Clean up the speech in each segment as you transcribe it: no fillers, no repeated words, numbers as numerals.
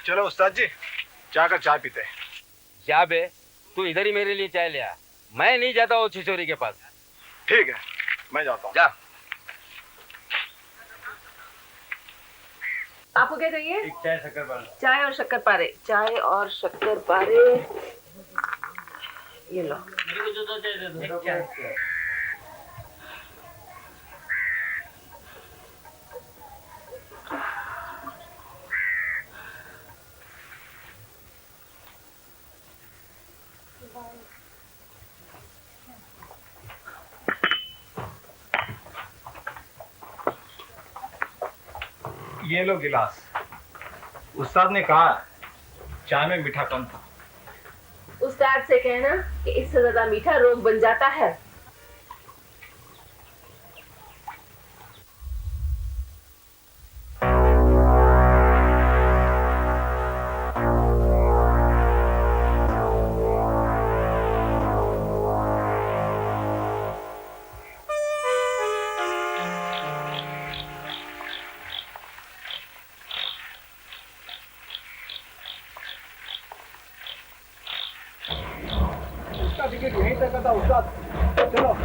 चलो उस्ताद जी, जाकर चाय पीते हैं। जा बे, तू इधर ही मेरे लिए चाय ले आ। मैं नहीं जाता वो छिछोरी के पास। ठीक है, मैं जाता हूँ। जा। आपको क्या चाहिए? एक चाय शक्कर पारे। चाय और शक्कर पारे। चाय और शक्कर पारे। ये लो। मेरे को दो चाय दे दो। ये लो गिलास। उस्ताद ने कहा चाय में मीठा कम था। उस्ताद से कहना कि इससे ज्यादा मीठा रोग बन जाता है। टिकट यहीं तक का था उस्ताद। चलो।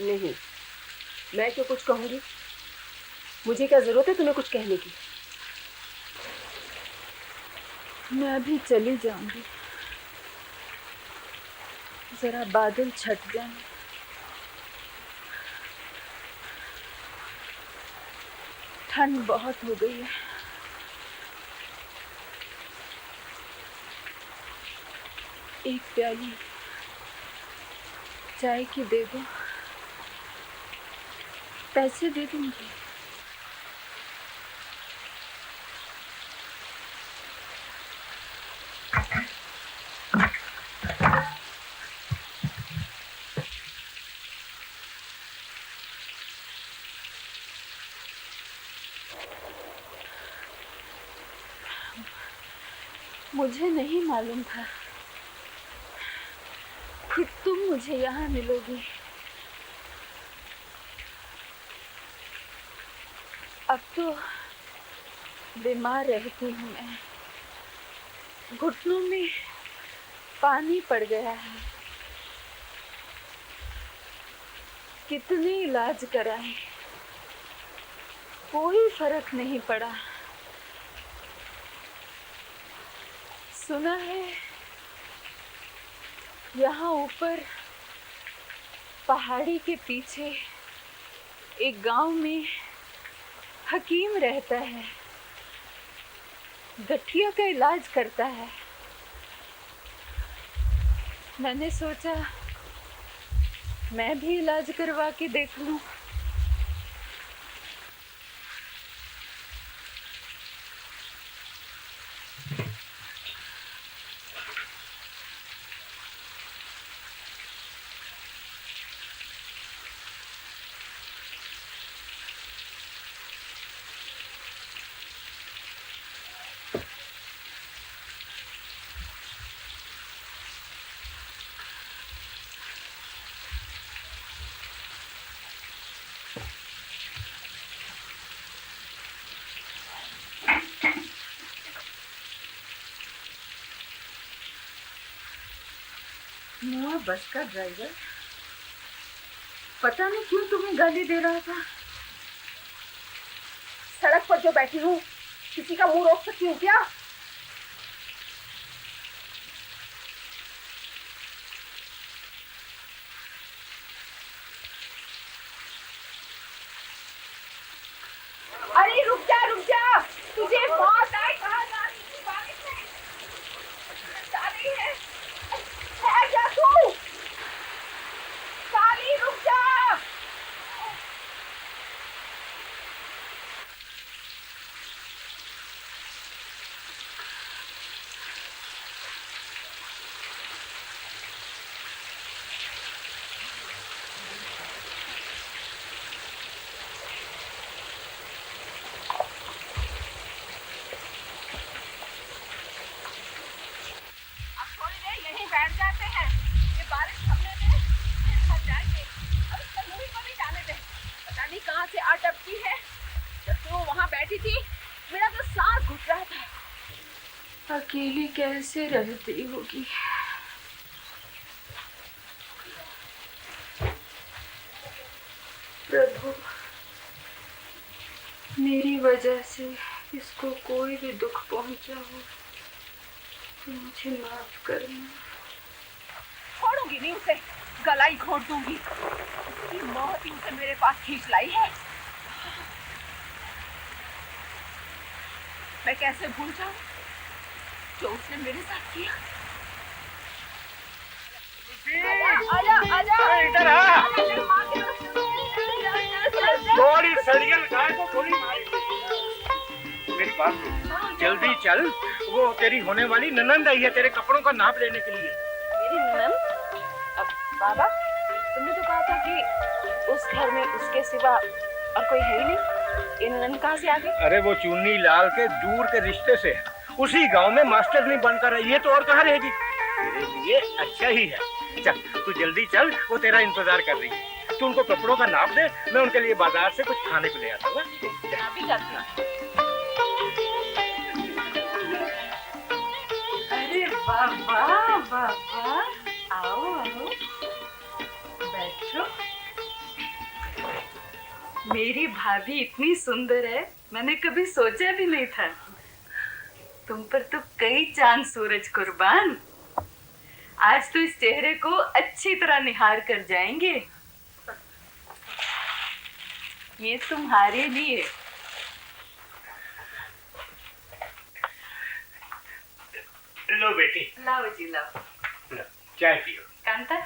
नहीं, मैं क्यों कुछ कहूंगी? मुझे क्या जरूरत है तुम्हें कुछ कहने की? मैं अभी चली जाऊंगी, जरा बादल छट जाए। ठंड बहुत हो गई है। एक प्याली चाय की दे दो, पैसे दे दूंगी। मुझे नहीं मालूम था कि तुम मुझे यहाँ मिलोगी। अब तो बीमार रहती हूँ मैं, घुटनों में पानी पड़ गया है। कितने इलाज कराए, कोई फर्क नहीं पड़ा। सुना है यहाँ ऊपर पहाड़ी के पीछे एक गांव में हकीम रहता है, गठिया का इलाज करता है। मैंने सोचा मैं भी इलाज करवा के देख लूं। मुआ बस का ड्राइवर पता नहीं क्यों तुम्हें गाली दे रहा था। सड़क पर जो बैठी हूँ, किसी का मुंह रोक सकती हूँ क्या? अरे रुक जा, तुझे मौत आए। कहाँ जा रही थी? बारिश में जा रही है क्या तू? काली रुक जा। बैठ जाते हैं, ये बारिश थमने दे, फिर घर जाएंगे। अब इस तंदूरी को भी जाने दे। पता नहीं कहाँ से आ टपकी है। जब से वो वहाँ बैठी थी, मेरा तो सांस घुट रहा था। अकेली कैसे रहती होगी। प्रभु, मेरी वजह से इसको कोई भी दुख पहुंचा हो तो मुझे माफ करना। छोड़ूंगी नहीं उसे, गला ही घोट दूंगी। उसकी मौत ही उसे मेरे पास खींच लाई है। मैं कैसे भूल जाऊं जो उसने मेरे साथ किया। आजा इधर आ। थोड़ी सड़ियल गाय को थोड़ी मारी। मेरी बात सुन, जल्दी चल। वो तेरी होने वाली ननंद आई है तेरे कपड़ों का नाप लेने के लिए। मेरी ननंद? बाबा, तुमने तो कहा था कि उस घर में उसके सिवा और कोई है ही नहीं। ये ननंद कहाँ से आ गई? अरे वो चुन्नी लाल के दूर के रिश्ते से है। उसी गांव में मास्टरनी बनकर रही है, तो और कहाँ रहेगी। तेरे लिए अच्छा ही है। चल तू जल्दी चल, वो तेरा इंतजार कर रही है। तू उनको कपड़ों का नाप दे, मैं उनके लिए बाजार से कुछ खाने को ले आता हूँ। अभी जाती हूँ। अरे बाबा, बाबा, आओ आओ, बैठो। मेरी भाभी इतनी सुंदर है, मैंने कभी सोचा भी नहीं था। तुम पर तो कई चांद सूरज कुर्बान। आज तो इस चेहरे को अच्छी तरह निहार कर जाएंगे। ये तुम्हारे लिए। लो बेटी, लाओ जी लाओ। लो, चाय पियो। कांता,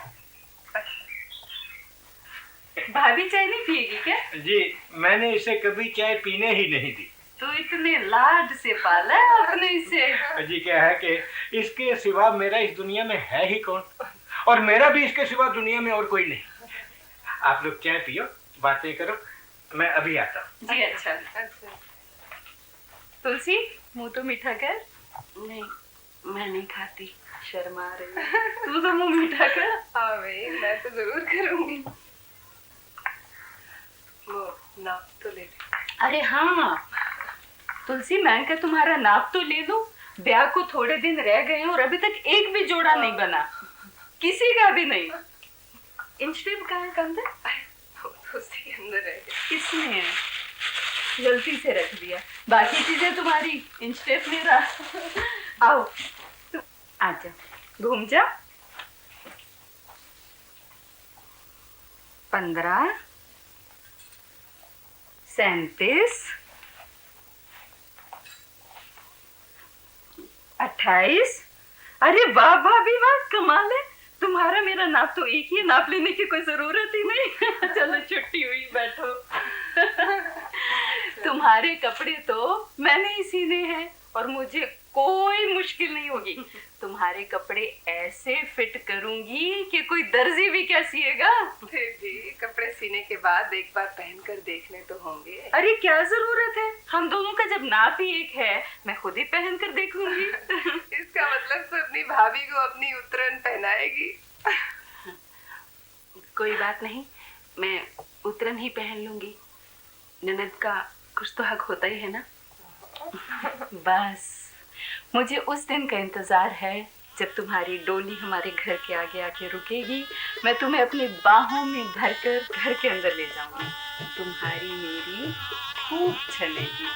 भाभी चाय नहीं पिएगी क्या? जी, मैंने इसे कभी चाय पीने ही नहीं दी। तो इतने लाड से पाला है आपने इसे। जी क्या है कि इसके सिवा मेरा इस दुनिया में है ही कौन, और मेरा भी इसके सिवा दुनिया में और कोई नहीं। आप लोग चाय पियो, बातें करो, मैं अभी आता हूँ। जी अच्छा। तुलसी, मुंह तो मीठा कर। नहीं, मैं नहीं खाती। शर्मा रही है। तू तो मुंह मीठा कर। हाँ भाई, मैं तो जरूर करूंगी। वो नाप तो ले। अरे हाँ तुलसी, मैं क्या तुम्हारा नाप तो ले लूं? ब्याह को थोड़े दिन रह गए हैं और अभी तक एक भी जोड़ा नहीं बना, किसी का भी नहीं। इंच टेप कहाँ है कंधे? उसके अंदर है। किसने है? गलती से रख दिया। बाकी चीजें तुम्हारी, इंच टेप मेरा। आओ तुम आजा, घूम जा। 15, 37, 28। अरे वाह भाभी वाह, कमाल है। तुम्हारा मेरा नाप तो एक ही, नाप लेने की कोई जरूरत ही नहीं। चलो छुट्टी हुई, बैठो। तुम्हारे कपड़े तो मैंने ही सीने हैं और मुझे कोई मुश्किल नहीं होगी। तुम्हारे कपड़े ऐसे फिट करूंगी कि कोई दर्जी भी क्या सिएगा। फिर भी कपड़े सीने के बाद एक बार पहनकर देखने तो होंगे। अरे क्या जरूरत है, हम दोनों का जब नाप ही एक है, मैं खुद ही पहन कर देखूंगी। इसका मतलब तो अपनी भाभी को अपनी उतरन पहनाएगी। कोई बात नहीं, मैं उतरन ही पहन लूंगी। ननद का कुछ तो हक होता ही है ना। बस मुझे उस दिन का इंतजार है जब तुम्हारी डोली हमारे घर के आगे आके रुकेगी। मैं तुम्हें अपनी बाहों में भरकर घर के अंदर ले जाऊंगी। तुम्हारी मेरी खूब चलेगी।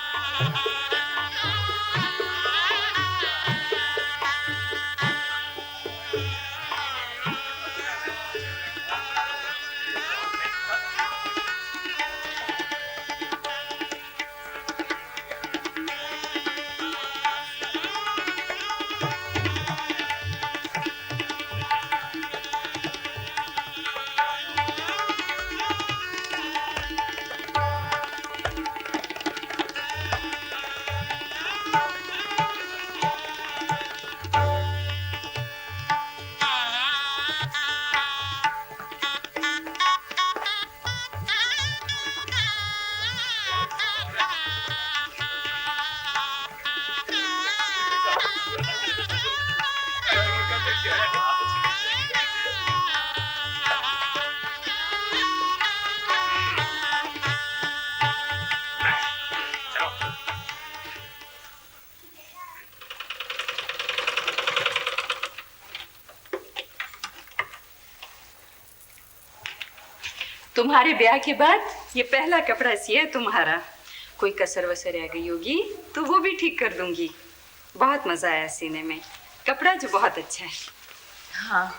तुम्हारे ब्याह के बाद ये पहला कपड़ा सिया है तुम्हारा। कोई कसर वसर रह गई होगी तो वो भी ठीक कर दूंगी। बहुत मजा आया सीने में। कपड़ा जो बहुत अच्छा है। हाँ,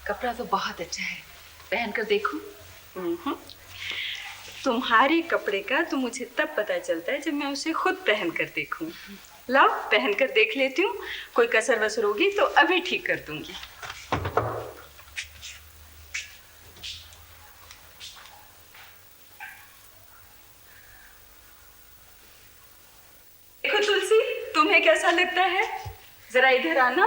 कपड़ा तो बहुत अच्छा है, पहन कर देखो। तुम्हारे कपड़े का तो मुझे तब पता चलता है जब मैं उसे खुद पहन कर देखूं। लाओ पहन कर देख लेती हूँ, कोई कसर वसर होगी तो अभी ठीक कर दूंगी। देखो तुलसी, तुम्हें कैसा लगता है? जरा इधर आना।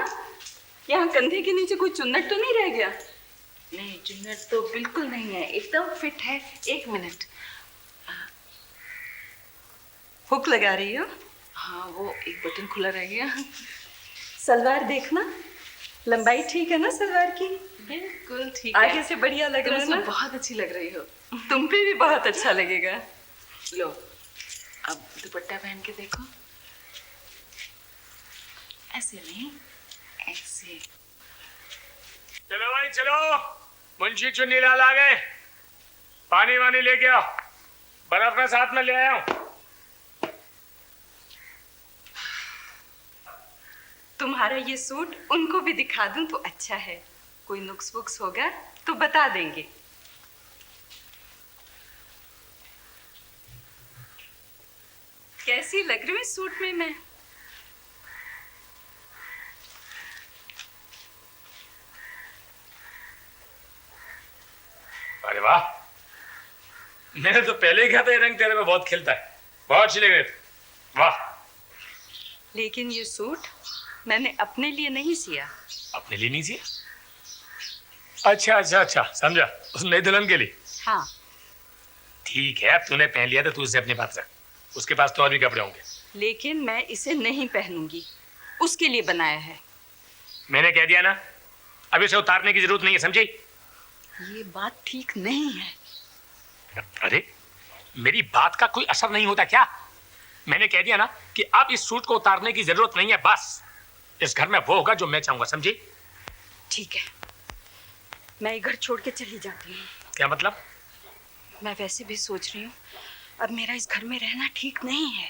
यहाँ कंधे के नीचे कोई चुन्नट तो नहीं रह गया? नहीं, चुन्नट तो बिल्कुल नहीं है, एकदम फिट है। 1 मिनट। हुक लगा रही हो? हाँ, वो एक बटन खुला रह गया। सलवार देखना, लंबाई ठीक है ना सलवार की? बिल्कुल ठीक है। आगे से बढ़िया लग रहा है तुम ना? बहुत अच्छी लग रही हो। तुम पे भी बहुत अच्छा लगेगा। लो, अब दुपट्टा पहन के देखो। ऐसे नहीं, ऐसे। चलो भाई चलो, मुंशी चुन्नीलाल आ गए, पानी वानी लेके आओ। बर्फ मैं साथ में ले आया हूँ। तुम्हारा ये सूट उनको भी दिखा दूं तो अच्छा है। कोई नुक्स वुक्स होगा तो बता देंगे। कैसी लग रही हूँ इस सूट में मैं? अरे वाह, मैंने तो पहले ही कहा था ये रंग तेरे में बहुत खिलता है। बहुत अच्छी लग रही थी। वाह। लेकिन ये सूट मैंने अपने लिए नहीं सिया। अपने लिए नहीं सिया? अच्छा अच्छा अच्छा, समझा, उस नई दुल्हन के लिए। हाँ। ठीक है, अब तूने पहन लिया तो तू इसे अपने पास रख। उसके पास तो और भी कपड़े होंगे। लेकिन मैं इसे नहीं पहनूंगी, उसके लिए बनाया है। मैंने कह दिया ना, अब इसे उतारने की जरूरत नहीं है, समझी? ये बात ठीक नहीं है। अरे, मेरी बात का कोई असर नहीं होता क्या? मैंने कह दिया ना कि अब इस सूट को उतारने की जरूरत नहीं है, बस। इस घर में वो होगा जो मैं चाहूंगा, समझी? ठीक है, मैं ये घर छोड़ के चली जाती हूँ। क्या मतलब? मैं वैसे भी सोच रही हूँ अब मेरा इस घर में रहना ठीक नहीं है।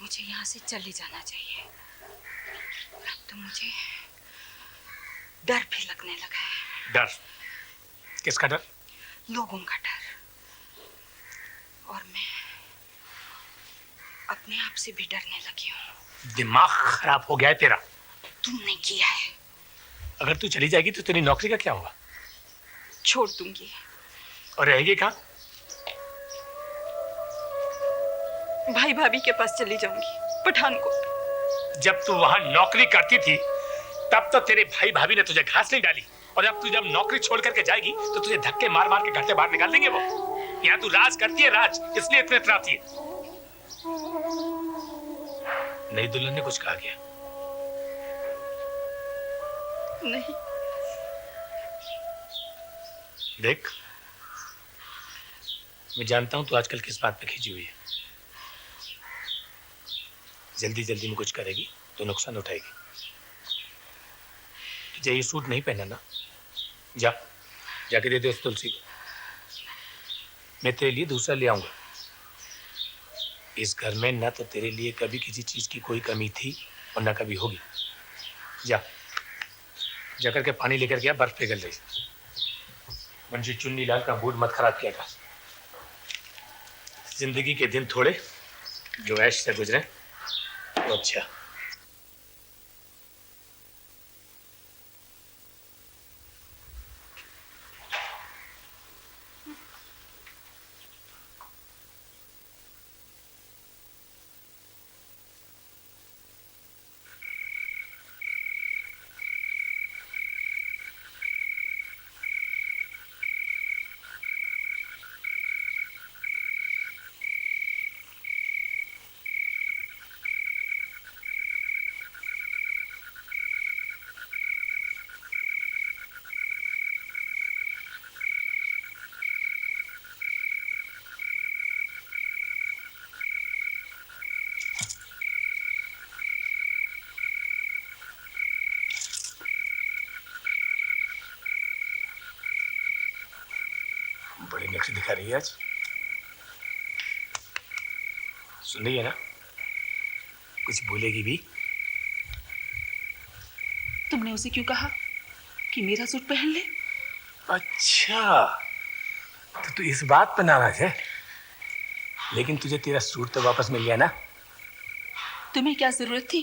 मुझे यहाँ से चले जाना चाहिए। अब तो मुझे डर भी लगने लगा है। डर? किसका डर? लोगों का डर। और मैं अपने आप से भी डरने लगी हूँ। दिमाग खराब हो गया है तेरा। तुमने किया है। अगर तू चली जाएगी तो तेरी नौकरी का क्या होगा? छोड़ दूंगी। और रहेगी कहाँ? भाई भाभी के पास चली जाऊंगी, पठानकोट। जब तू वहां नौकरी करती थी तब तो तेरे भाई भाभी ने तुझे घास नहीं डाली, और अब तू जब नौकरी छोड़ करके जाएगी तो तुझे धक्के मार मार के घर से बाहर निकाल देंगे वो। यहाँ तू राज करती है, राज, इसलिए इतने इतराती है। नई दुल्हन ने कुछ कहा क्या? नहीं। देख, मैं जानता हूं तू आजकल किस बात पे खिंची हुई है। जल्दी जल्दी में कुछ करेगी तो नुकसान उठाएगी। तुझे ये सूट नहीं पहना ना, जा जाके दे दे उस तुलसी को। मैं तेरे लिए दूसरा ले आऊंगा। इस घर में ना तो तेरे लिए कभी किसी चीज की कोई कमी थी और ना कभी होगी। जा जाकर के पानी लेकर के आ, बर्फ पिघल रही। मुंशी चुन्नी लाल का मूड मत खराब किया कर। जिंदगी के दिन थोड़े जो ऐश से गुजरे तो अच्छा। बड़ी नक्शे दिखा रही है आज। सुन रही है ना? कुछ बोलेगी भी? तुमने उसे क्यों कहा कि मेरा सूट पहन ले? अच्छा, तो तू इस बात पर नाराज है? लेकिन तुझे तेरा सूट तो वापस मिल गया ना? तुम्हें क्या जरूरत थी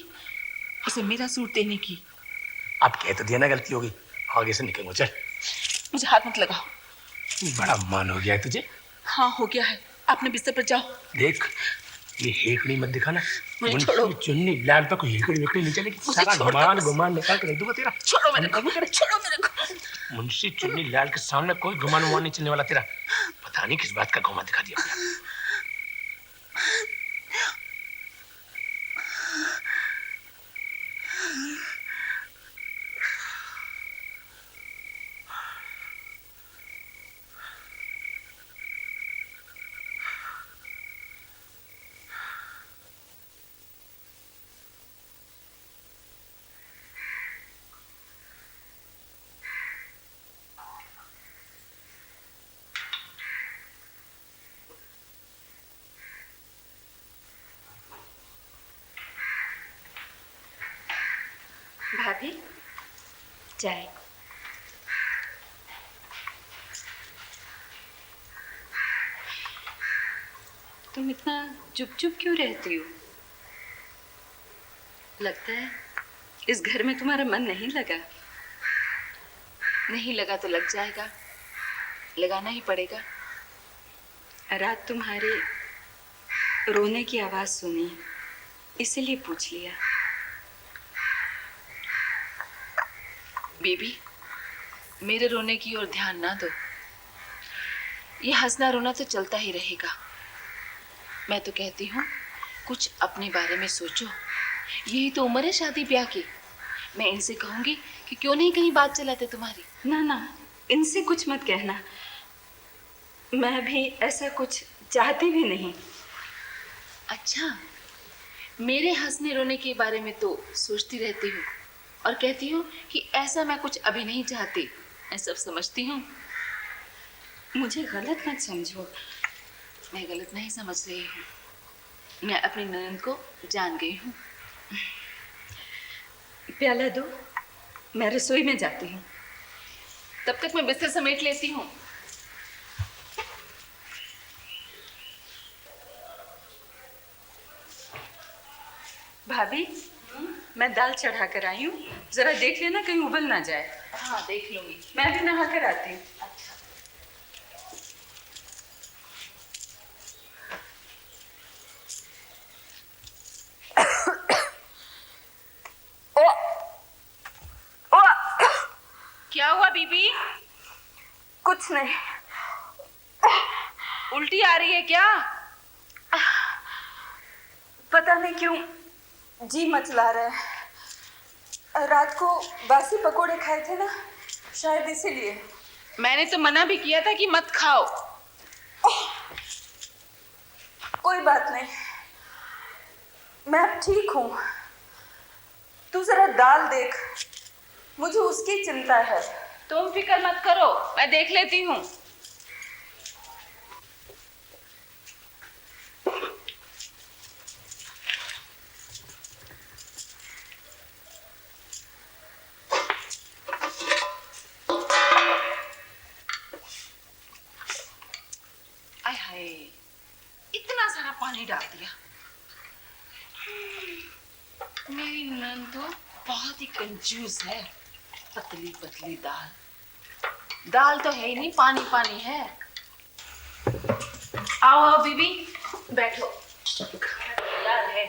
उसे मेरा सूट देने की? अब कह तो दिया ना, गलती होगी, आगे से निकल। चल, मुझे हाथ मत लगाओ। बड़ा मान हो गया है तुझे। हाँ, हो गया है। अपने बिस्तर पर जाओ। देख, ये हेकड़ी मत दिखाना। मुझे छोड़ो। चुन्नी लाल पर कोई हेकड़ी वेकड़ी नहीं चलेगी। सारा गुमान गुमान निकाल कर रख दूंगा तेरा। छोड़ो मेरे को, छोड़ो मेरे को। मुंशी चुन्नी लाल के सामने कोई गुमान उमान नहीं चलने वाला तेरा। पता नहीं किस बात का गुमान दिखा दिया। भाभी चाय। तुम इतना चुप चुप क्यों रहती हो? लगता है इस घर में तुम्हारा मन नहीं लगा। नहीं लगा तो लग जाएगा, लगाना ही पड़ेगा। रात तुम्हारे रोने की आवाज सुनी, इसीलिए पूछ लिया। बेबी, मेरे रोने की ओर ध्यान ना दो। ये हंसना रोना तो चलता ही रहेगा। मैं तो कहती हूँ कुछ अपने बारे में सोचो। यही तो उम्र है शादी ब्याह की। मैं इनसे कहूंगी कि क्यों नहीं कहीं बात चलाते तुम्हारी। ना ना, इनसे कुछ मत कहना। मैं भी ऐसा कुछ चाहती भी नहीं। अच्छा, मेरे हंसने रोने के बारे में तो सोचती रहती हूँ और कहती हूँ कि ऐसा मैं कुछ अभी नहीं चाहती। मैं सब समझती हूँ। मुझे गलत मत समझो। मैं गलत नहीं समझ रही हूँ। मैं अपनी ननद को जान गई हूँ। प्याला दो, मैं रसोई में जाती हूँ। तब तक मैं बिस्तर समेट लेती हूँ। भाभी, मैं दाल चढ़ा कर आई हूँ, जरा देख लेना कहीं उबल ना जाए। हाँ, देख लूंगी। मैं भी नहा कर आती हूँ। क्या हुआ बीबी? कुछ नहीं। उल्टी आ रही है क्या? पता नहीं क्यों जी मचला रहा है। रात को बासी पकोड़े खाए थे ना, शायद इसीलिए। मैंने तो मना भी किया था कि मत खाओ। कोई बात नहीं, मैं अब ठीक हूँ। तू जरा दाल देख, मुझे उसकी चिंता है। तुम फिक्र मत करो, मैं देख लेती हूँ। आय हाय, इतना सारा पानी डाल दिया। मेरी नंद तो बहुत ही कंजूस है। पतली पतली दाल तो है ही नहीं, पानी पानी है। आओ आओ बीबी, बैठो। खाना तैयार है।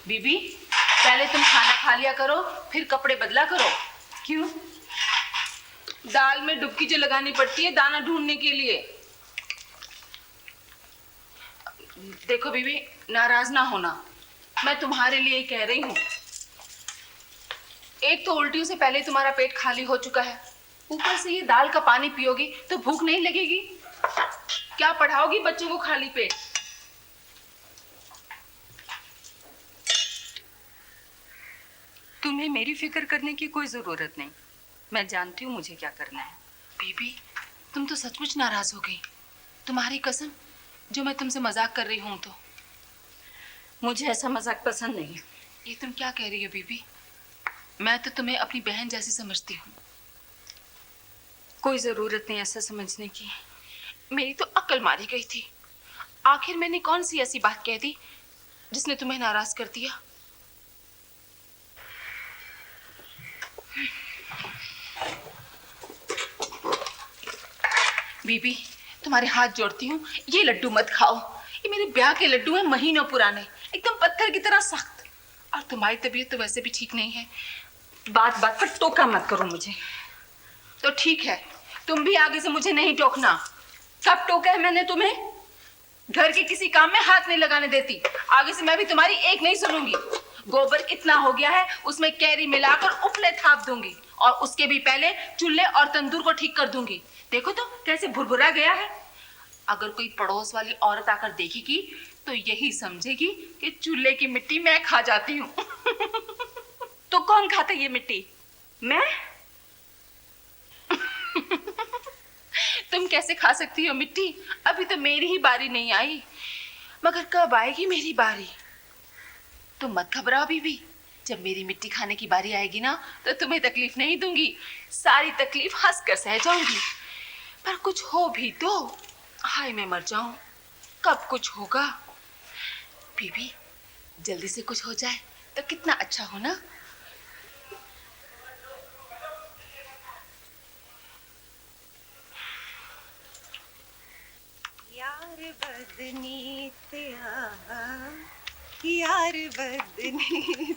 बीबी, पहले तुम खाना खा लिया करो, फिर कपड़े बदला करो। क्यों? दाल में डुबकी जो लगानी पड़ती है दाना ढूंढने के लिए। देखो बीबी, नाराज ना होना, मैं तुम्हारे लिए ही कह रही हूँ। एक तो उल्टियों से पहले तुम्हारा पेट खाली हो चुका है, ऊपर से ये दाल का पानी पियोगी तो भूख नहीं लगेगी? क्या पढ़ाओगी बच्चों को खाली पेट? तुम्हें मेरी फिक्र करने की कोई जरूरत नहीं। मैं जानती हूँ मुझे क्या करना है। बीबी, तुम तो सचमुच नाराज हो गई। तुम्हारी कसम, जो मैं तुमसे मजाक कर रही हूँ तो। मुझे ऐसा मजाक पसंद नहीं। ये तुम क्या कह रही हो बीबी? मैं तो तुम्हें अपनी बहन जैसी समझती हूँ। कोई जरूरत नहीं ऐसा समझने की। मेरी तो अक्ल मारी गई थी। आखिर मैंने कौन सी ऐसी बात कह दी जिसने तुम्हें नाराज कर दिया? बीबी, तुम्हारे हाथ जोड़ती हूँ, ये लड्डू मत खाओ। ये मेरे ब्याह के लड्डू हैं, महीनों पुराने, एकदम पत्थर की तरह सख्त। और तुम्हारी तबीयत तो वैसे भी ठीक नहीं है। बात बात पर टोका मत करो मुझे। तो ठीक है, तुम भी आगे से मुझे नहीं टोकना। कब टोका है मैंने तुम्हें? घर के किसी काम में हाथ नहीं लगाने देती। आगे से मैं भी तुम्हारी एक नहीं सुनूंगी। गोबर इतना हो गया है, उसमें कैरी मिलाकर उपले थाप दूंगी, और उसके भी पहले चूल्हे और तंदूर को ठीक कर दूंगी। देखो तो कैसे भुरभुरा गया है। अगर कोई पड़ोस वाली औरत आकर देखेगी तो यही समझेगी कि चूल्हे की मिट्टी मैं खा जाती हूँ। तो कौन खाता ये मिट्टी? मैं? तुम कैसे खा सकती हो मिट्टी? अभी तो मेरी ही बारी नहीं आई, मगर कब आएगी मेरी बारी? तुम मत घबराओ बीबी, जब मेरी मिट्टी खाने की बारी आएगी ना तो तुम्हें तकलीफ नहीं दूंगी, सारी तकलीफ हंस कर सह जाऊंगी। पर कुछ हो भी तो हाय मैं मर जाऊं, कब कुछ होगा? बीबी जल्दी से कुछ हो जाए तो कितना अच्छा हो ना। यार बदनी यार बदनी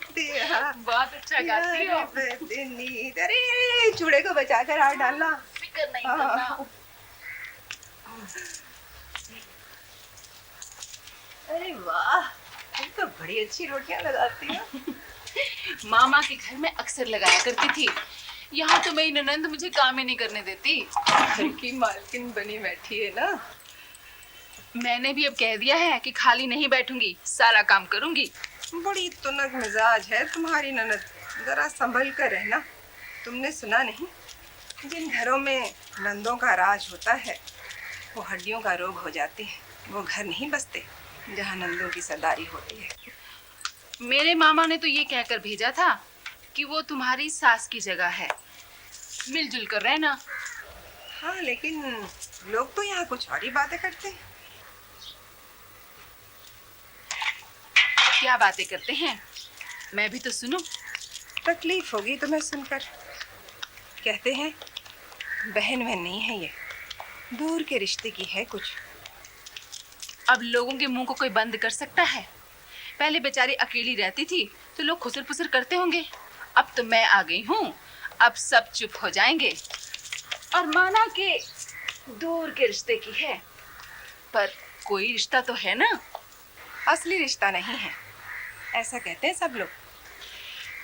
बहुत अच्छा गाती हो। बदनी, अरे चूड़े को बचा कर हाथ डालना। फिक्र नहीं करना। अरे वाह, तुम तो बड़ी अच्छी रोटियां लगाती हो। मामा के घर में अक्सर लगाया करती थी, यहाँ तो मेरी ननंद मुझे काम ही नहीं करने देती। घर की मालकिन बनी बैठी है ना। मैंने भी अब कह दिया है कि खाली नहीं बैठूंगी, सारा काम करूंगी। बड़ी तुनक मिजाज है तुम्हारी ननद, जरा संभल कर रहना। तुमने सुना नहीं, जिन घरों में नंदों का राज होता है वो हड्डियों का रोग हो जाते हैं। वो घर नहीं बसते जहाँ नंदों की सरदारी होती है। मेरे मामा ने तो ये कहकर भेजा था कि वो तुम्हारी सास की जगह है, मिलजुल कर रहना। हाँ, लेकिन लोग तो यहाँ कुछ और ही बातें करते हैं। क्या बातें करते हैं, मैं भी तो सुनूं। तकलीफ होगी तुम्हें सुनकर। कहते हैं बहन बहन नहीं है, ये दूर के रिश्ते की है कुछ। अब लोगों के मुंह को कोई बंद कर सकता है? पहले बेचारी अकेली रहती थी तो लोग खुसर पुसर करते होंगे, अब तो मैं आ गई हूँ, अब सब चुप हो जाएंगे। और माना कि दूर के रिश्ते की है, पर कोई रिश्ता तो है ना। असली रिश्ता नहीं है, ऐसा कहते हैं सब लोग।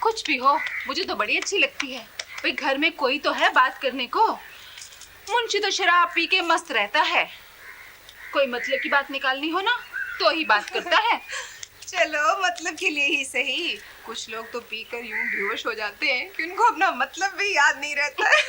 कुछ भी हो, मुझे तो बड़ी अच्छी लगती है। भाई घर में कोई तो है बात करने को। मुंशी तो शराब पी के मस्त रहता है, कोई मतलब की बात निकालनी हो ना तो ही बात करता है। चलो मतलब के लिए ही सही, कुछ लोग तो पीकर यूं बेहोश हो जाते हैं कि उनको अपना मतलब भी याद नहीं रहता है।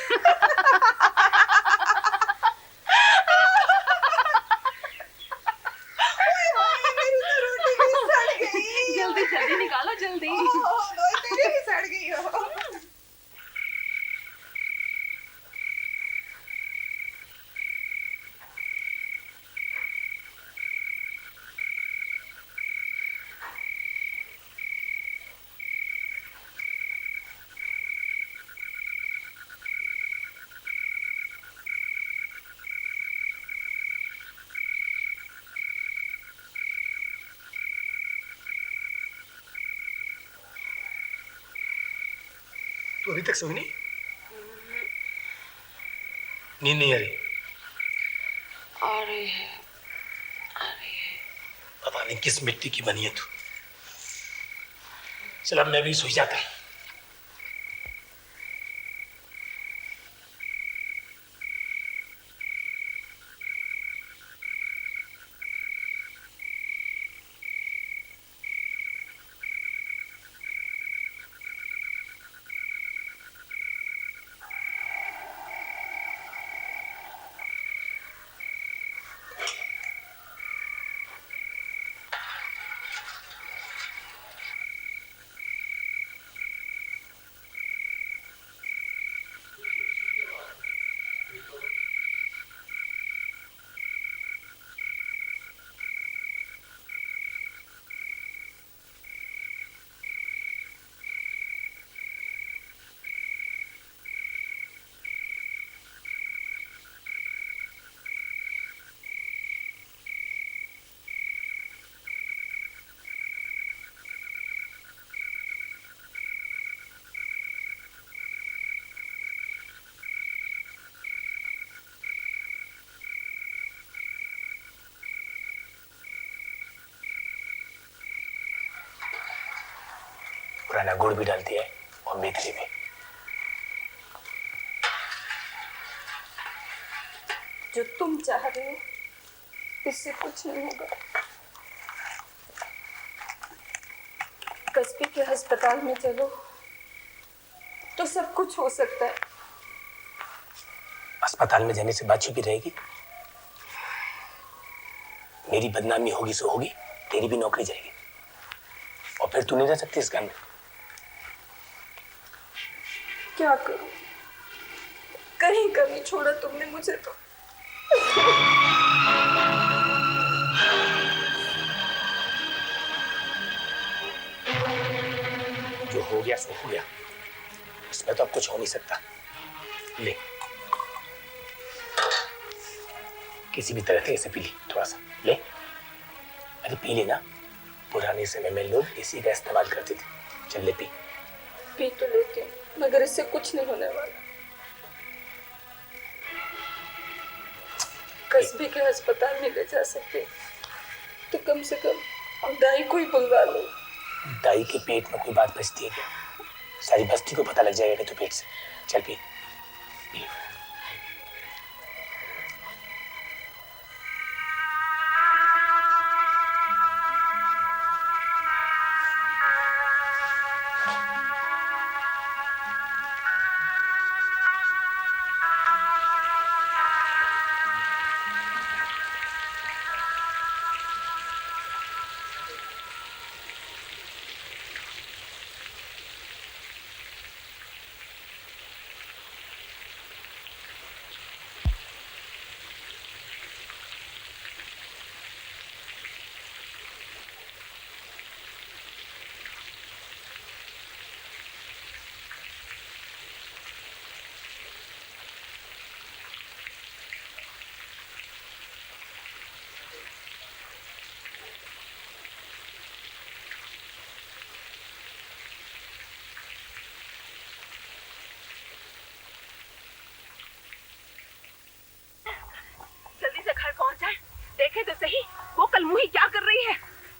मेरी तो रोटी भी सड़ गई। जल्दी जल्दी निकालो जल्दी। ओह, तेरी भी सड़ गई हो। तू अभी तक सोई नहीं? नींद नहीं आ रही? आ रही है। पता नहीं किस मिट्टी की बनी है तू। चल अब मैं भी सो जाता हूं। पुराना गुड़ भी डालती है और मेथी भी। जो तुम चाह रहे हो इससे कुछ नहीं होगा। कस्बे के अस्पताल में चलो तो सब कुछ हो सकता है। अस्पताल में जाने से बात छुपी रहेगी? मेरी बदनामी होगी सो होगी, तेरी भी नौकरी जाएगी और फिर तू नहीं रह सकती इस घर में। क्या करूं? कहीं कभी छोड़ा तुमने मुझे तो। जो हो गया सो हो गया, इसमें तो अब कुछ हो नहीं सकता। ले, किसी भी तरह से इसे पी ली, थोड़ा सा ले। अरे पी लेना, पुराने समय में लोग इसी का इस्तेमाल करते थे। चल ले पी। पी तो लेती हूँ, मगर इससे कुछ नहीं होने वाला। कस्बे के अस्पताल में ले जा सकते तो कम से कम दाई को ही बुलवा लो। दाई के पेट में कोई बात बचती है क्या? सारी बस्ती को पता लग जाएगा कि तू पेट से। चल पी। जल्दी से घर पहुंच जाए, देखे तो सही वो कल मुही क्या कर रही है।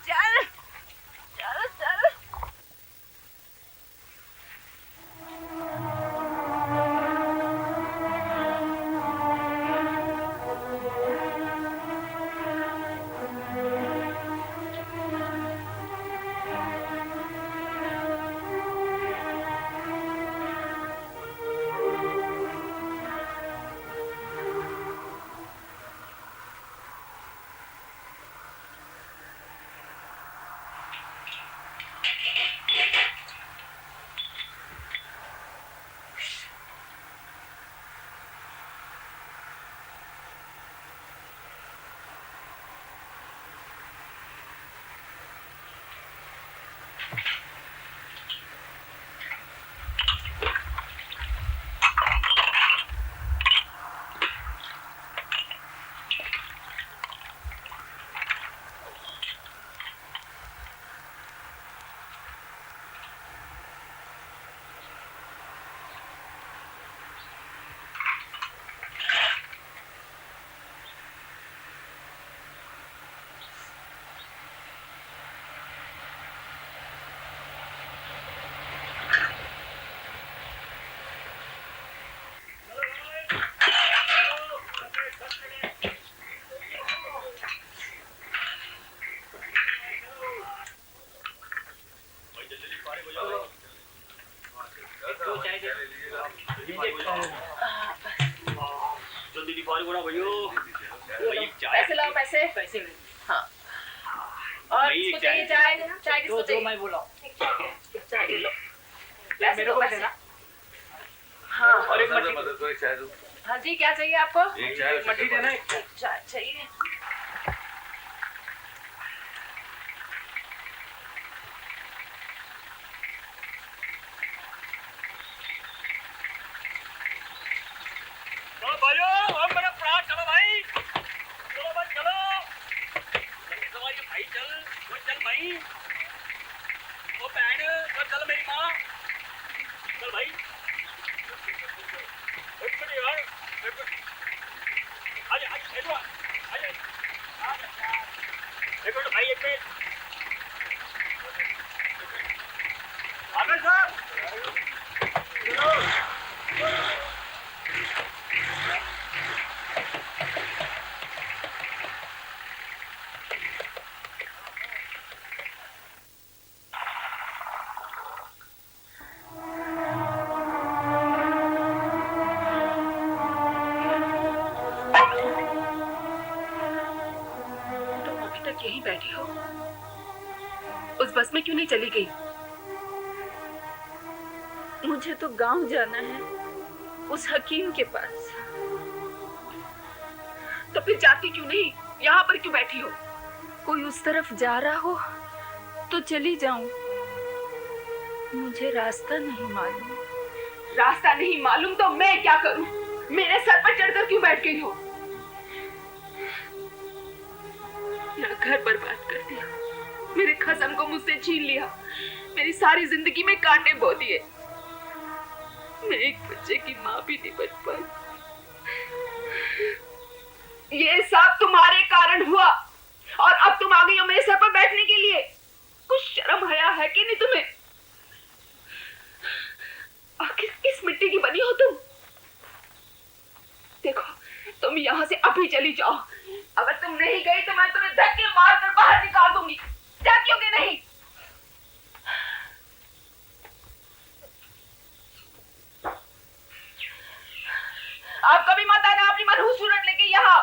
चल चल चल। पैसे लाओ, पैसे पैसे। हाँ, और किसको चाहिए चाय? चाय किसको चाहिए? मैं बोला चाय ले लो। पैसे दो, पैसे। हाँ, और एक मट्टी। हाँ जी, क्या चाहिए आपको? एक मट्टी देना। एक चाय चाहिए। यहीं बैठी हो? उस बस में क्यों नहीं चली गई? मुझे तो गांव जाना है, उस हकीम के पास। तो फिर जाती क्यों नहीं? यहाँ पर क्यों बैठी हो? कोई उस तरफ जा रहा हो तो चली जाऊं। मुझे रास्ता नहीं मालूम। रास्ता नहीं मालूम तो मैं क्या करूं? मेरे सर पर चढ़कर क्यों बैठ गई हो? मेरा घर बर्बाद कर दिया, मेरे खसम को मुझसे छीन लिया, मेरी सारी जिंदगी में कांटे बो दिए। मैं एक बच्चे की माँ भी नहीं बन पाई। ये सब तुम्हारे कारण हुआ और अब तुम आ गई हो मेरे सर पर बैठने के लिए। कुछ शर्म हया है कि नहीं तुम्हें? आखिर किस मिट्टी की बनी हो तुम? देखो, तुम यहाँ से अभी चली जाओ। अगर तुम नहीं गई तो मैं तुम्हें धक्के मारकर बाहर निकाल दूंगी। जाती हो कि नहीं? आप कभी मत आना अपनी मनहूस सूरत लेके यहाँ।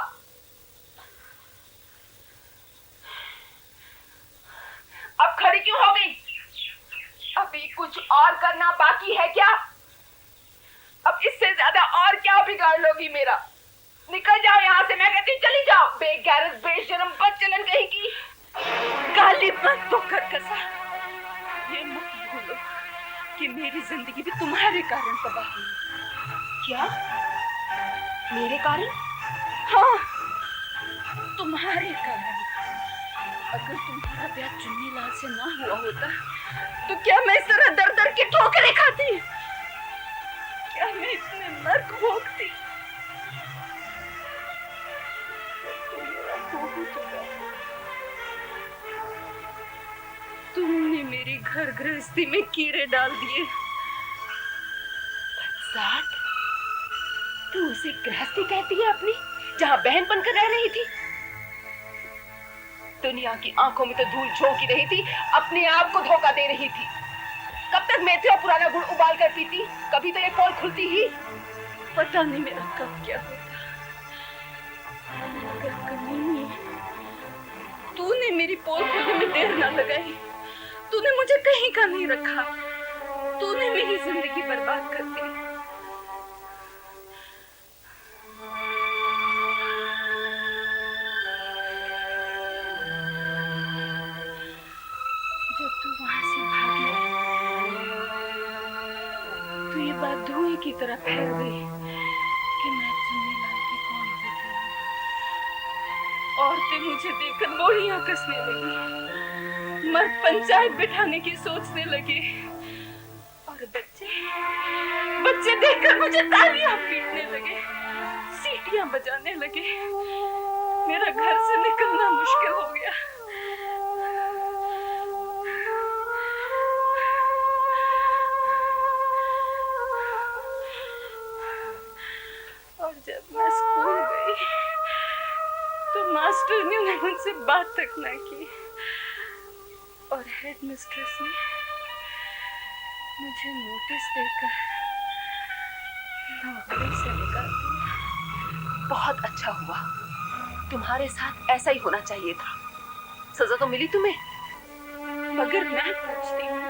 अब खड़ी क्यों हो गई? अभी कुछ और करना बाकी है क्या? अब इससे ज्यादा और क्या बिगाड़ लोगी मेरा? निकल जाओ यहाँ से, मैं कहती चली जाओ। बेगैरत बेशरम बदचलन कहेगी। गाली मत दो करकसा। ये मत भूलो कि मेरी जिंदगी भी तुम्हारे कारण तबाह हुई। क्या? मेरे कारण? हाँ, तुम्हारे कारण। अगर तुम्हारा ब्याह चुन्नी लाल से ना हुआ होता तो क्या मैं इस तरह दर दर की ठोकरें खाती? क्या मैं इतने नर्क भोगती? तो मेरा हो चुका। तुमने मेरी घर गृहस्थी में कीड़े डाल दिए। साथ तू उसे गृहस्थी कहती है अपनी, जहां बहन बनकर रह रही थी? दुनिया की आंखों में तो धूल झोंकी रही थी, अपने आप को धोखा दे रही थी। कब तक मेथे और पुराना गुड़ उबाल कर पीती? कभी तो ये पोल खुलती ही। पता नहीं मेरा कब क्या होता। मगर कमीनी, तूने मेरी पोल खोलने में देर ना लगाई। तूने मुझे कहीं का नहीं रखा। तूने मेरी जिंदगी बर्बाद कर दी। धुएं की तरह फैल गई कि मैं चुन्नी लाल की कौन होती हूँ। औरतें मुझे देखकर बोलियां कसने लगी, मर्द पंचायत बिठाने की सोचने लगे और बच्चे देखकर मुझे तालियां पीटने लगे, सीटियां बजाने लगे। मेरा घर से निकलना मुश्किल हो गया। जब मैं स्कूल गई तो मास्टरनी ने मुझसे बात तक ना की और हेडमिस्ट्रेस ने मुझे नोटिस देकर नौकरी से निकाल दिया। बहुत अच्छा हुआ, तुम्हारे साथ ऐसा ही होना चाहिए था। सजा तो मिली तुम्हें? मगर मैं पूछती हूँ,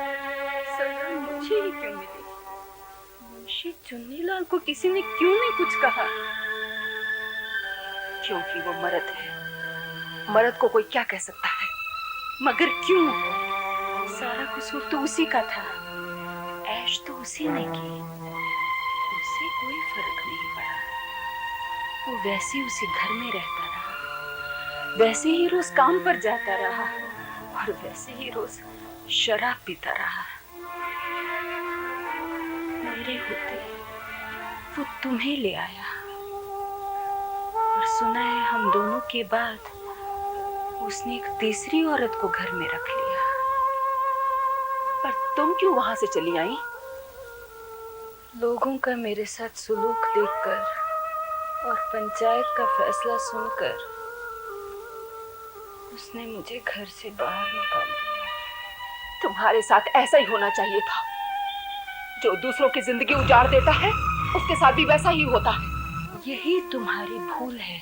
सजा मुझे ही क्यों मिली? मुंशी चुन्नीलाल को किसी ने क्यों नहीं कुछ कहा? क्योंकि वो मर्द है। मर्द को कोई क्या कह सकता है? मगर क्यों? सारा कसूर तो उसी का था। ऐश तो उसी ने की। उसे कोई फर्क नहीं पड़ा। वो वैसे ही उसी घर में रहता रहा, वैसे ही रोज काम पर जाता रहा और वैसे ही रोज शराब पीता रहा। मेरे होते वो तुम्हें ले आया और सुना है हम दोनों के बाद उसने एक तीसरी औरत को घर में रख लिया। पर तुम क्यों वहां से चली आई? लोगों का मेरे साथ सुलूक देखकर और पंचायत का फैसला सुनकर उसने मुझे घर से बाहर निकाल दिया। तुम्हारे साथ ऐसा ही होना चाहिए था। जो दूसरों की जिंदगी उजाड़ देता है उसके साथ भी वैसा ही होता है। यही तुम्हारी भूल है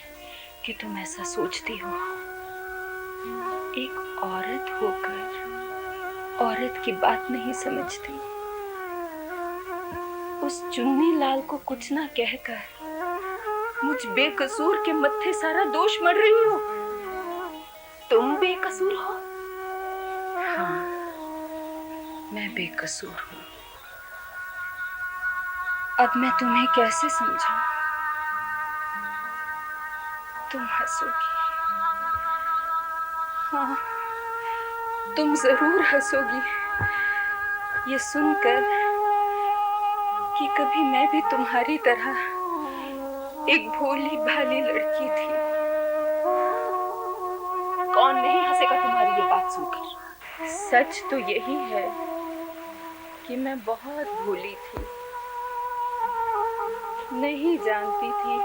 कि तुम ऐसा सोचती हो। एक औरत होकर औरत की बात नहीं समझती, उस चुन्नी लाल को कुछ ना कहकर मुझ बेकसूर के मत्थे सारा दोष मढ़ रही हो। तुम बेकसूर हो? हाँ, मैं बेकसूर हूँ। अब मैं तुम्हें कैसे समझाऊं? तुम हंसोगी, हाँ, तुम जरूर हंसोगी ये सुनकर कि कभी मैं भी तुम्हारी तरह एक भोली भाली लड़की थी। कौन नहीं हंसेगा तुम्हारी ये बात सुनकर? सच तो यही है कि मैं बहुत भोली थी, नहीं जानती थी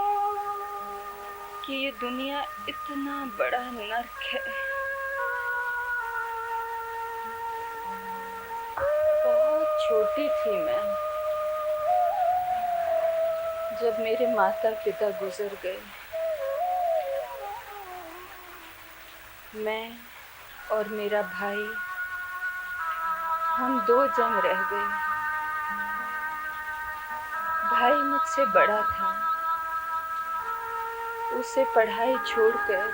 कि ये दुनिया इतना बड़ा नर्क है। बहुत छोटी थी मैं जब मेरे माता पिता गुजर गए। मैं और मेरा भाई, हम 2 जन रह गए। भाई मुझसे बड़ा था, उसे पढ़ाई छोड़कर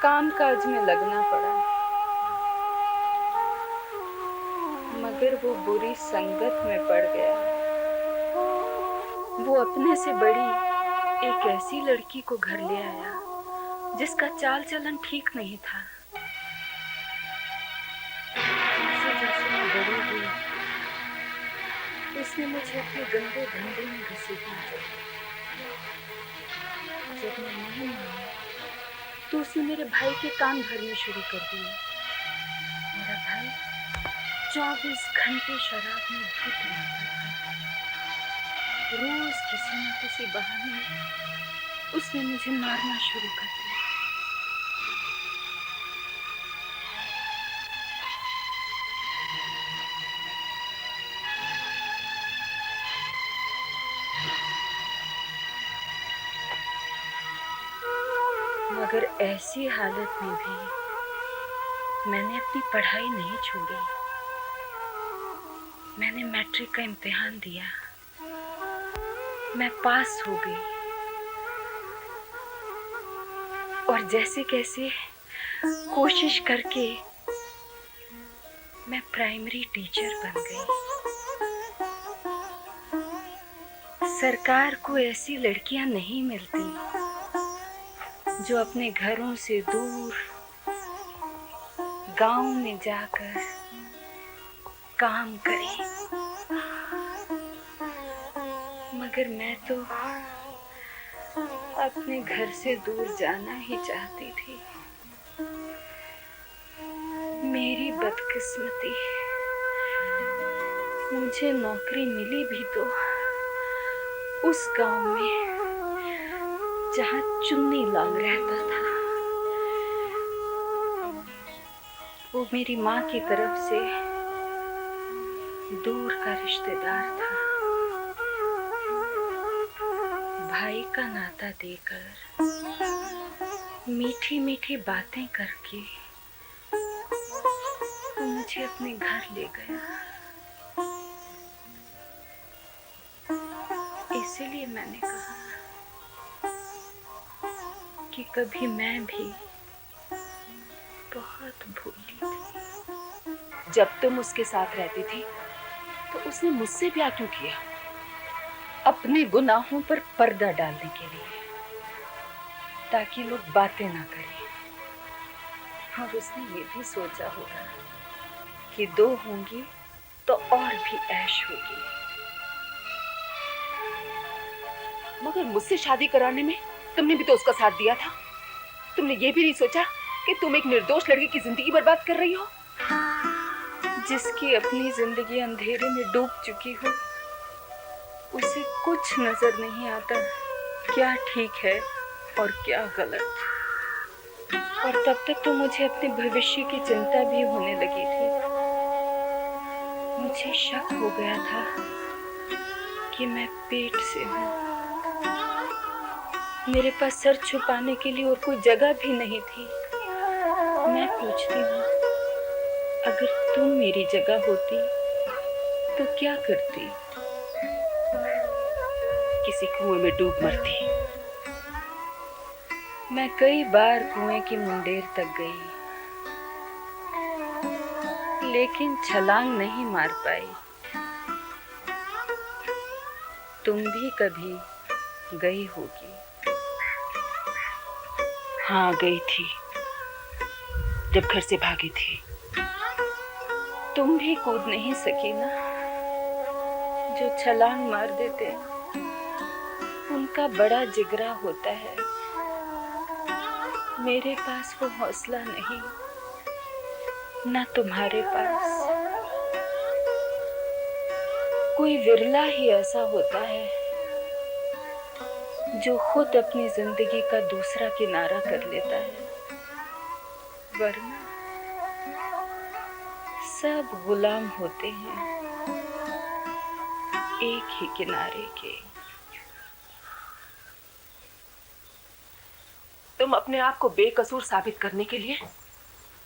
कामकाज में लगना पड़ा, मगर वो बुरी संगत में पड़ गया। वो अपने से बड़ी एक ऐसी लड़की को घर ले आया जिसका चाल चलन ठीक नहीं था। जैसे जैसे मैं बड़ी हुई, उसने मुझे अपने गंदे धंधे में घसीटना चाहिए। जब मैं नहीं मानी तो उसने मेरे भाई के कान भरने शुरू कर दिए। मेरा भाई 24 घंटे शराब में धुत रहता था। रोज किसी न किसी बहाने उसने मुझे मारना शुरू कर दिया। मगर ऐसी हालत में भी मैंने अपनी पढ़ाई नहीं छोड़ी। मैंने मैट्रिक का इम्तिहान दिया, मैं पास हो गई और जैसे कैसे कोशिश करके मैं प्राइमरी टीचर बन गई। सरकार को ऐसी लड़कियां नहीं मिलती जो अपने घरों से दूर गांव में जाकर काम करें, मगर मैं तो अपने घर से दूर जाना ही चाहती थी। मेरी बदकिस्मती, मुझे नौकरी मिली भी तो उस गांव में जहां चुन्नी लाल रहता था। वो मेरी माँ की तरफ से दूर का रिश्तेदार था। भाई का नाता देकर, मीठी मीठी बातें करके वो मुझे अपने घर ले गया। इसीलिए मैंने कहा कि कभी मैं भी बहुत भोली थी। जब तुम उसके साथ रहती थी तो उसने मुझसे ब्याह क्यों किया? अपने गुनाहों पर पर्दा डालने के लिए, ताकि लोग बातें ना करें। और उसने ये भी सोचा होगा कि 2 होंगी तो और भी ऐश होगी। मगर मुझसे शादी कराने में तुमने भी तो उसका साथ दिया था। तुमने ये भी नहीं सोचा कि तुम एक निर्दोष लड़की की जिंदगी बर्बाद कर रही हो। जिसकी अपनी जिंदगी अंधेरे में डूब चुकी हो, उसे कुछ नजर नहीं आता क्या ठीक है और क्या गलत। और तब तक तो मुझे अपने भविष्य की चिंता भी होने लगी थी। मुझे शक हो गया था कि मैं पेट से हूँ। मेरे पास सर छुपाने के लिए और कोई जगह भी नहीं थी। मैं पूछती हूँ, अगर तुम मेरी जगह होती तो क्या करती? किसी कुएं में डूब मरती। मैं कई बार कुएं की मुंडेर तक गई, लेकिन छलांग नहीं मार पाई। तुम भी कभी गई होगी। हाँ, गई थी, जब घर से भागी थी। तुम भी कूद नहीं सकी ना। जो छलांग मार देते उनका बड़ा जिगरा होता है। मेरे पास वो हौसला नहीं, ना तुम्हारे पास। कोई विरला ही ऐसा होता है जो खुद अपनी जिंदगी का दूसरा किनारा कर लेता है, वरना सब गुलाम होते हैं एक ही किनारे के। तुम अपने आप को बेकसूर साबित करने के लिए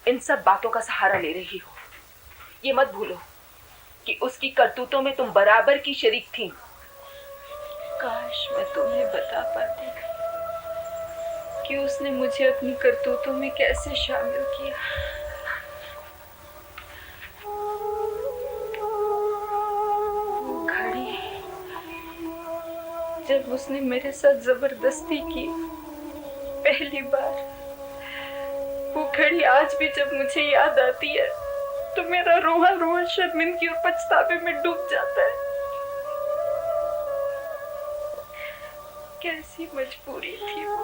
इन सब बातों का सहारा ले रही हो। ये मत भूलो कि उसकी करतूतों में तुम बराबर की शरीक थी। काश मैं तुम्हें बता पाती कि उसने मुझे अपनी करतूतों में कैसे शामिल किया। वो घड़ी जब उसने मेरे साथ जबरदस्ती की पहली बार, वो घड़ी आज भी जब मुझे याद आती है तो मेरा रोहा रोहा शर्मिंदगी और पछतावे में डूब जाता है। कैसी मजबूरी थी वो।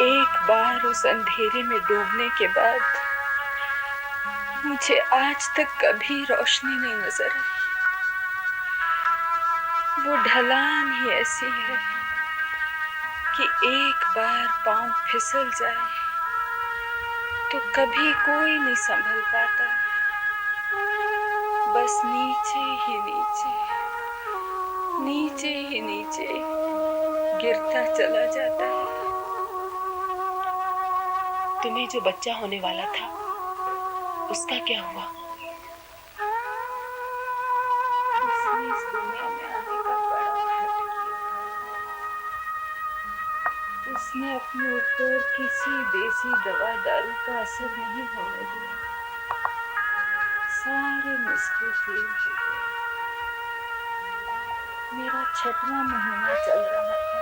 एक बार उस अंधेरे में डूबने के बाद मुझे आज तक कभी रोशनी नहीं नजर आई। वो ढलान ही ऐसी है कि एक बार पांव फिसल जाए तो कभी कोई नहीं संभल पाता। बस नीचे ही नीचे, नीचे ही नीचे गिरता चला जाता है। तुम्हें जो बच्चा होने वाला था उसका क्या हुआ? उसने इस दुनिया में आने का बड़ा हट किया। उसने अपने ऊपर किसी देसी दवा दारू का असर नहीं होने दिया। सारे नुस्खे फेल हो गए। मेरा 6वां महीना चल रहा था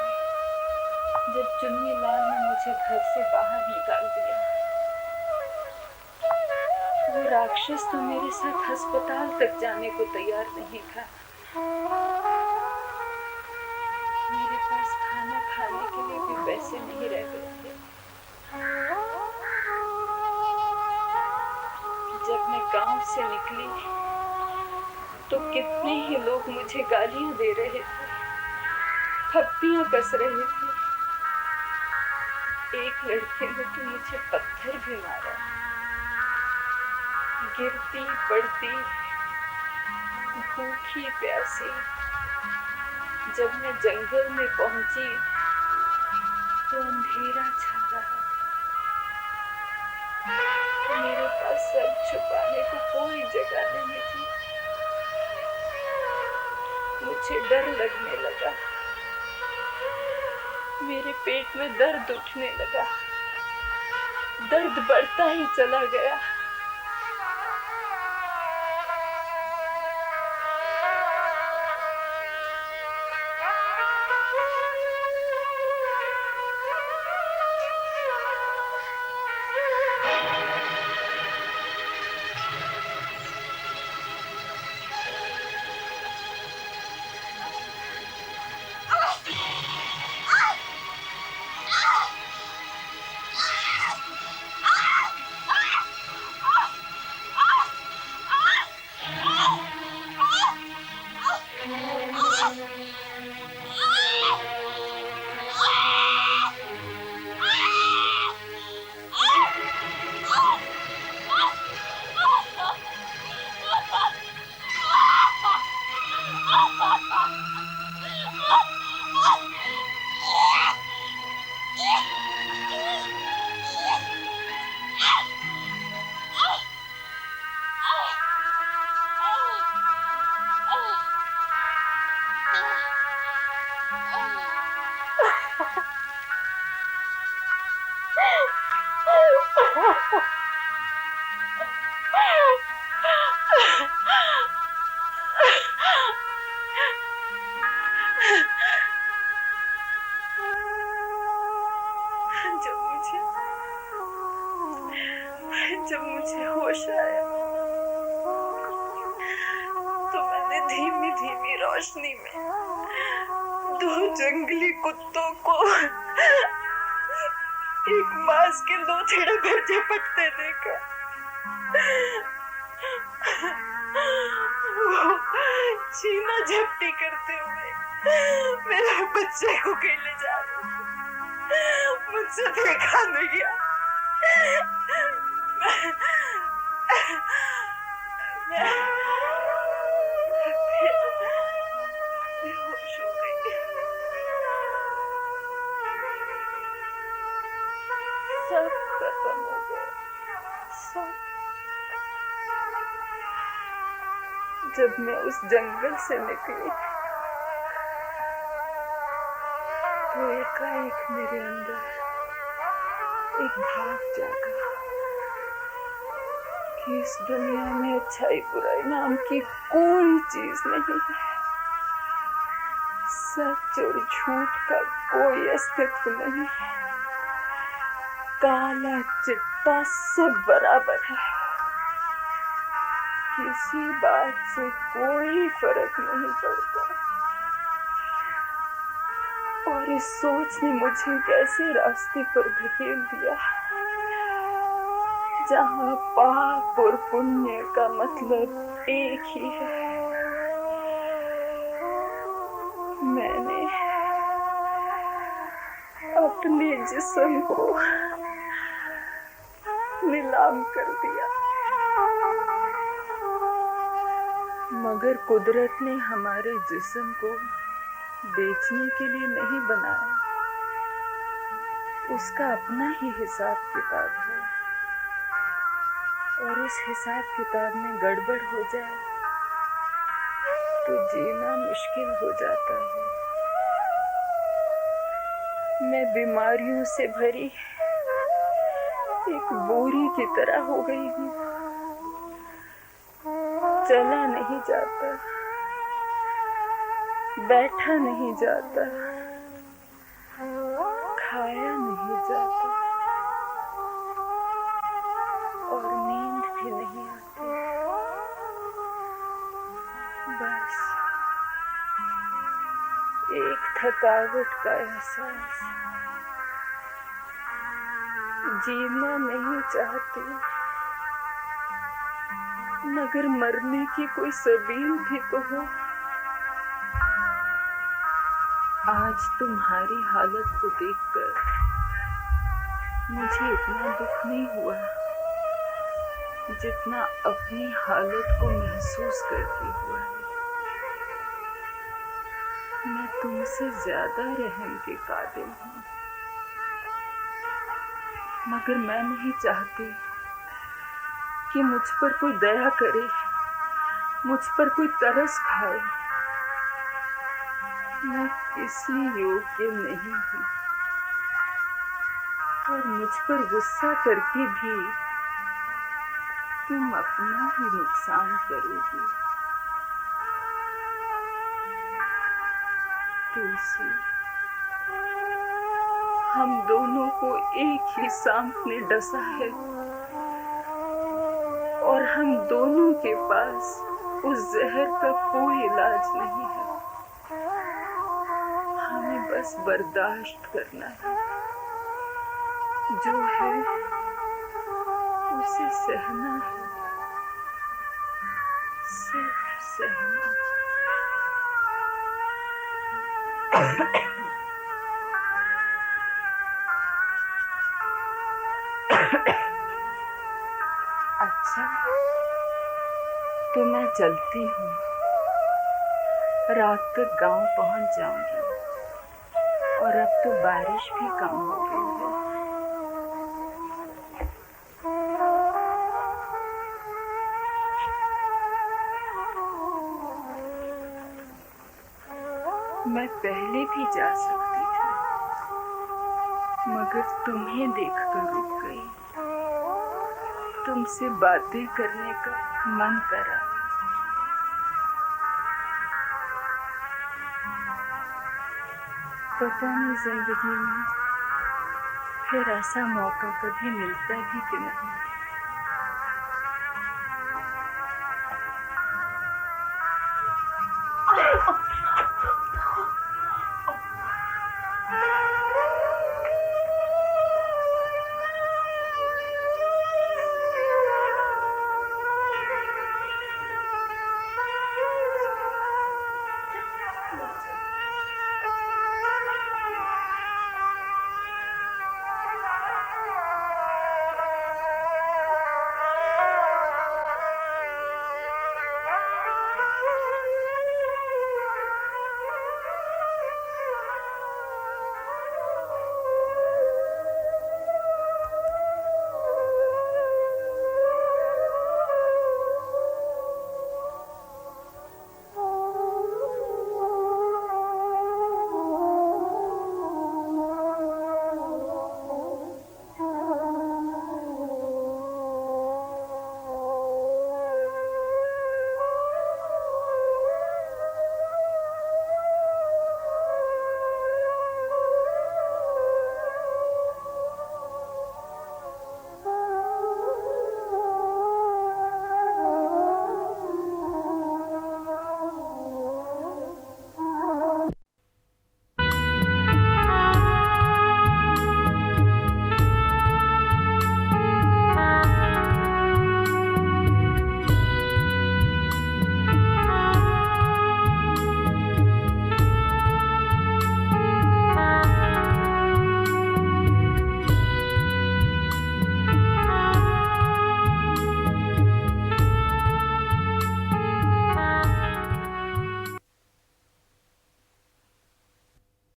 जब चुन्नी लाल ने मुझे घर से बाहर निकाल दिया। वो राक्षस तो मेरे साथ अस्पताल तक जाने को तैयार नहीं था। मेरे पास खाना खाने के लिए भी पैसे नहीं रह गए थे। जब मैं गांव से निकली तो कितने ही लोग मुझे गालियां दे रहे थे, थप्पियां कस रहे थे। एक लड़के ने तो मुझे पत्थर भी मारा। गिरती पड़ती भूखी प्यासी जब मैं जंगल में पहुंची तो अंधेरा छा रहा था। मेरे पास सर छुपाने को कोई जगह नहीं थी। मुझे डर लगने लगा। मेरे पेट में दर्द उठने लगा। दर्द बढ़ता ही चला गया। जब मुझे होश आया तो मैंने धीमी धीमी रोशनी में दो जंगली कुत्तों को एक मांस के लोथड़े पर झपटते देखा। वो छीना झपटी करते हुए मेरे बच्चे को कहीं ले जा रहे, मुझसे देखा नहीं गया। बेहोश हो गई। सब खत्म हो गया, सब। जब मैं उस जंगल से निकली तो एकाएक मेरे अंदर एक भाव जागा कि इस दुनिया में अच्छाई बुराई नाम की कोई चीज नहीं है। सच और झूठ का कोई अस्तित्व नहीं है। काला चिट्टा सब बराबर है। किसी बात से कोई फर्क नहीं पड़ता। और इस सोच ने मुझे कैसे रास्ते पर धकेल दिया जहाँ पाप और पुण्य का मतलब एक ही है। मैंने अपने जिस्म को नीलाम कर दिया। मगर कुदरत ने हमारे जिस्म को बेचने के लिए नहीं बनाया। उसका अपना ही हिसाब किताब है और इस हिसाब किताब में गड़बड़ हो जाए तो जीना मुश्किल हो जाता है। मैं बीमारियों से भरी एक बोरी की तरह हो गई हूँ। चला नहीं जाता, बैठा नहीं जाता, खाया नहीं जाता और नींद भी नहीं आती। बस एक थकावट का एहसास। जीना नहीं चाहती मगर मरने की कोई सबील भी तो हो। आज तुम्हारी हालत को देखकर मुझे इतना दुख नहीं हुआ जितना अपनी हालत को महसूस करके हुआ है। मैं तुमसे ज्यादा रहम के काबिल हूँ मगर मैं नहीं चाहती कि मुझ पर कोई दया करे, मुझ पर कोई तरस खाए। मैं किसी योग्य नहीं हूँ और मुझ पर गुस्सा करके भी तुम अपना ही नुकसान करोगी। तुलसी, हम दोनों को एक ही सांप ने डसा है और हम दोनों के पास उस जहर का कोई इलाज नहीं है। हमें बस बर्दाश्त करना है, जो है उसे सहना है, सिर्फ सहना। अच्छा, तो मैं चलती हूँ, रात तक गांव पहुंच जाऊंगी और अब तो बारिश भी कम हो गई है। मैं पहले भी जा सकती थी, मगर तुम्हें देखकर रुक गई। तुमसे बातें करने का मन करा। पता नहीं जिंदगी में फिर ऐसा मौका कभी मिलता भी कि नहीं।